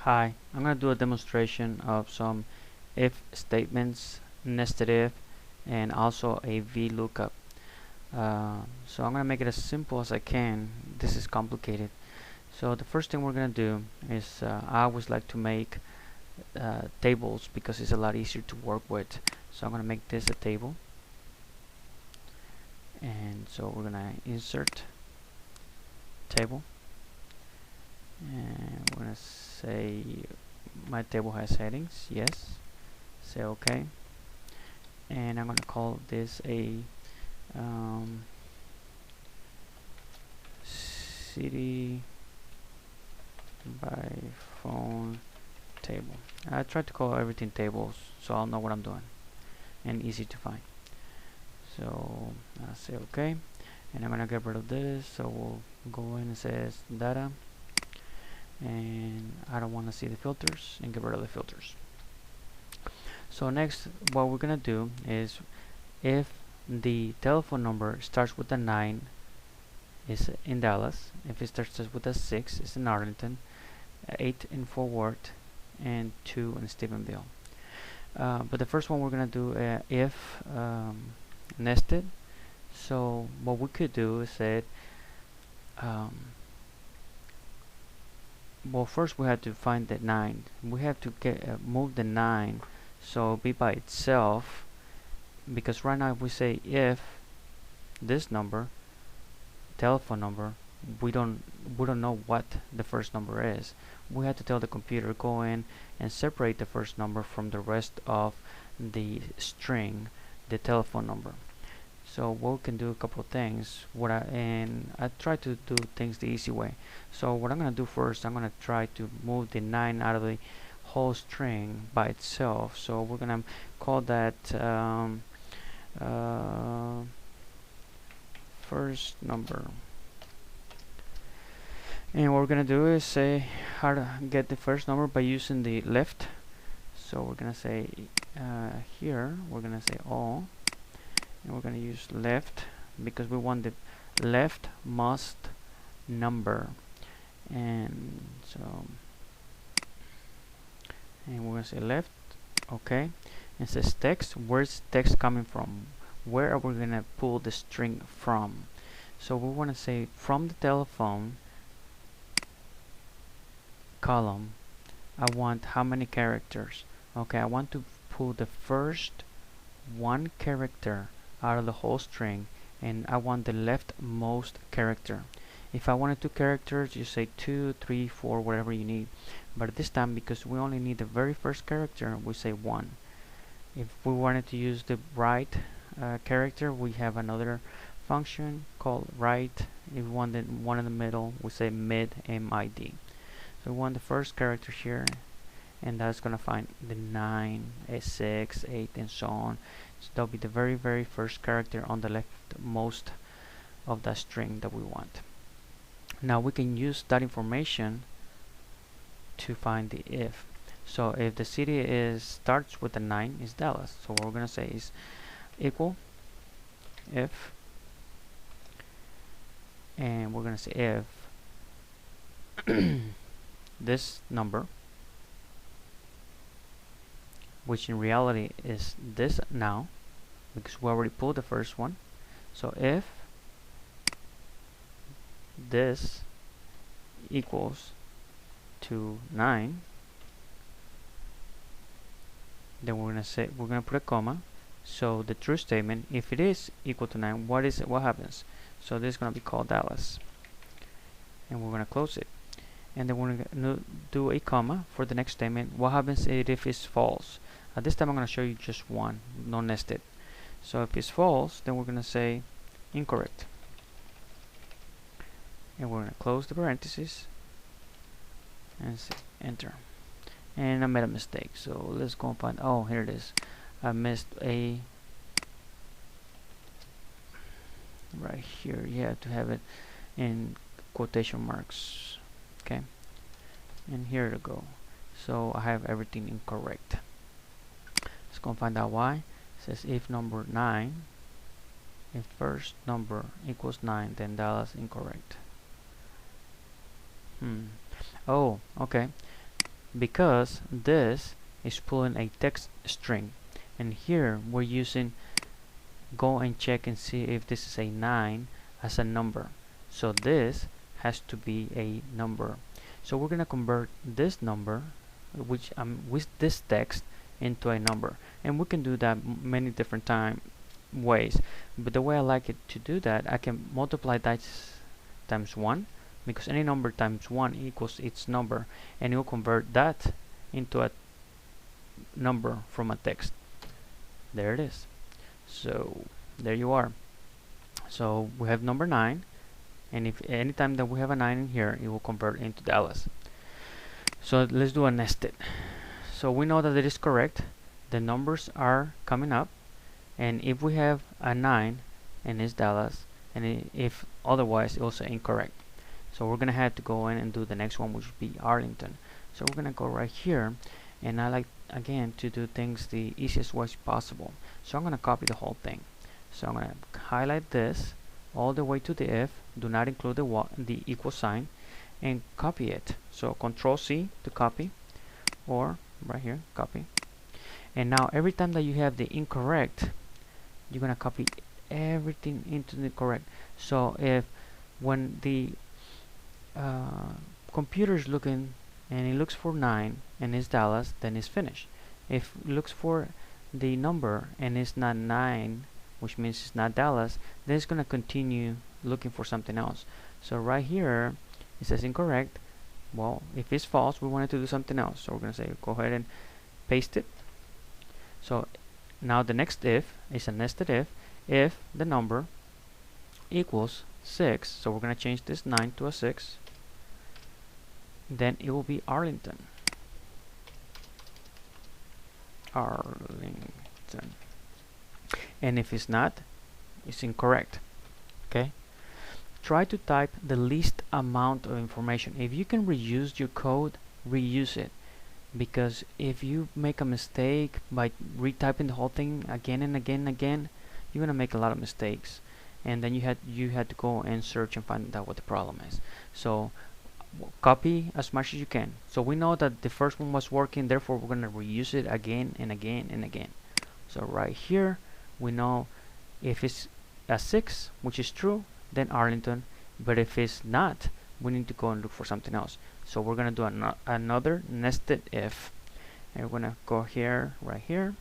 Hi, I'm going to do a demonstration of some if statements, nested if, and also a VLOOKUP. So I'm going to make it as simple as I can. This is complicated. So the first thing we're going to do is I always like to make tables because it's a lot easier to work with. So I'm going to make this a table. And so we're going to insert table. And we're going to say my table has headings. Yes. Say OK. And I'm going to call this a city by phone table. I try to call everything tables so I'll know what I'm doing and easy to find. So I'll say OK, and I'm gonna get rid of this, so we'll go in and says data, and I don't want to see the filters, and get rid of the filters. So next, what we're gonna do is if the telephone number starts with a 9, is in Dallas. If it starts with a 6, it's in Arlington. 8 in Fort Worth, and 2 in Stephenville. But the first one we're gonna do if nested. So what we could do is say, well, first we have to find the 9. We have to get move the 9 so be by itself, because right now if we say if this number, telephone number, we don't know what the first number is. We have to tell the computer go in and separate the first number from the rest of the string, the telephone number. So what we can do a couple of things. I try to do things the easy way. So what I'm going to do first, I'm going to try to move the 9 out of the whole string by itself. So we're going to call that first number. And what we're gonna do is say how to get the first number by using the left. So we're gonna say here we're gonna say all, and we're gonna use left because we want the leftmost number. And so, and we're gonna say left, okay. And it says text. Where's text coming from? Where are we gonna pull the string from? So we want to say from the telephone column, I want how many characters. Okay, I want to pull the first one character out of the whole string, and I want the leftmost character. If I wanted 2 characters, you say 2, 3, 4, whatever you need. But this time, because we only need the very first character, we say 1. If we wanted to use the right character, we have another function called right. If we want the one in the middle, we say mid, M-I-D. So we want the first character here, and that's gonna find the 9, a 6, 8, and so on. So that'll be the very first character on the leftmost of that string that we want. Now we can use that information to find the if. So if the city starts with a 9, is Dallas. So what we're gonna say is equal if, and we're gonna say if this number, which in reality is this now, because we already pulled the first one. So if this equals to 9, then we're gonna put a comma. So the true statement, if it is equal to 9, what happens? So this is gonna be called Dallas, and we're gonna close it. And then we're going to do a comma for the next statement. What happens if it's false? At this time I'm going to show you just one, no nested. So if it's false, then we're going to say incorrect. And we're going to close the parentheses and say enter. And I made a mistake, so let's go and find, oh, here it is. I missed a, right here, you have to have it in quotation marks. Okay, and here to go. So I have everything incorrect. Let's go and find out why. It says if number 9, if first number equals 9, then Dallas incorrect. Oh, okay. because this is pulling a text string, and here we're using go and check and see if this is a 9 as a number. So this has to be a number. So we're gonna convert this number, which with this text, into a number, and we can do that many different ways. But the way I like it to do that, I can multiply that times 1, because any number times 1 equals its number, and it will convert that into a number from a text. There it is. So there you are. So we have number 9, and if anytime that we have a 9 in here, it will convert into Dallas. So let's do a nested. So we know that it is correct. The numbers are coming up, and if we have a 9 and it's Dallas, and if otherwise it's also incorrect. So we're gonna have to go in and do the next one, which would be Arlington. So we're gonna go right here, and I like again to do things the easiest way possible. So I'm gonna copy the whole thing. So I'm gonna highlight this all the way to the if, do not include the equal sign, and copy it. So Control C to copy, or right here, copy. And now every time that you have the incorrect, you're gonna copy everything into the correct. So if when the computer is looking and it looks for 9 and it's Dallas, then it's finished. If it looks for the number and it's not 9, which means it's not Dallas, then it's gonna continue looking for something else. So right here it says incorrect. Well, if it's false, we want it to do something else. So we're gonna say go ahead and paste it. So now the next if is a nested if the number equals 6, so we're gonna change this 9 to a 6, then it will be Arlington. And if it's not, it's incorrect. Okay, try to type the least amount of information. If you can reuse your code, reuse it, because if you make a mistake by retyping the whole thing again and again and again, you're gonna make a lot of mistakes, and then you had to go and search and find out what the problem is. So copy as much as you can. So we know that the first one was working, therefore we're gonna reuse it again and again and again. So right here we know if it's a 6, which is true, then Arlington, but if it's not, we need to go and look for something else. So we're gonna do another nested if, and we're gonna go here, right here,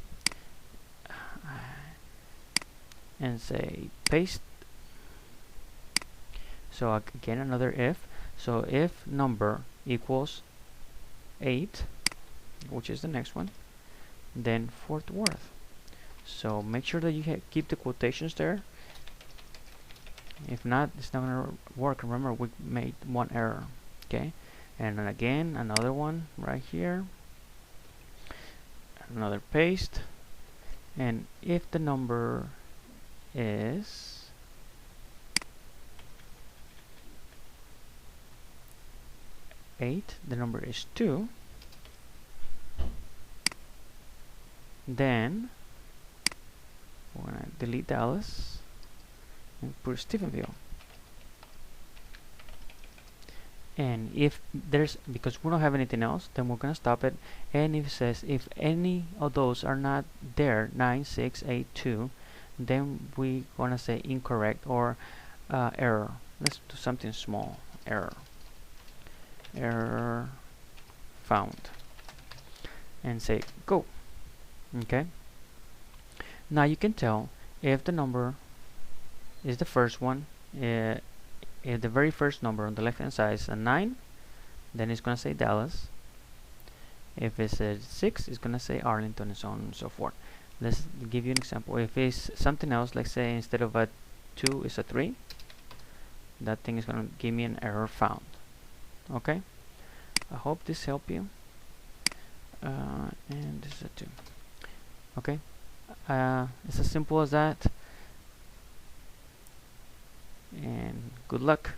and say paste. So again another if. So if number equals 8, which is the next one, then Fort Worth. So make sure that you keep the quotations there. If not, it's not gonna work. Remember, we made one error. Okay, and then again another one right here, another paste, and if the number is 8, the number is 2, then we're gonna delete Dallas and put Stephenville. And if there's, because we don't have anything else, then we're gonna stop it. And if it says if any of those are not there, 9, 6, 8, 2, then we're gonna say incorrect or error. Let's do something small. Error found, and say go. Okay, now you can tell if the number is the first one, if the very first number on the left hand side is a 9, then it's gonna say Dallas. If it's a 6, it's gonna say Arlington, and so on and so forth. Let's give you an example. If it's something else, like say instead of a 2 is a 3, that thing is gonna give me an error found. Okay, I hope this helped you. And this is a 2. Okay, it's as simple as that, and good luck.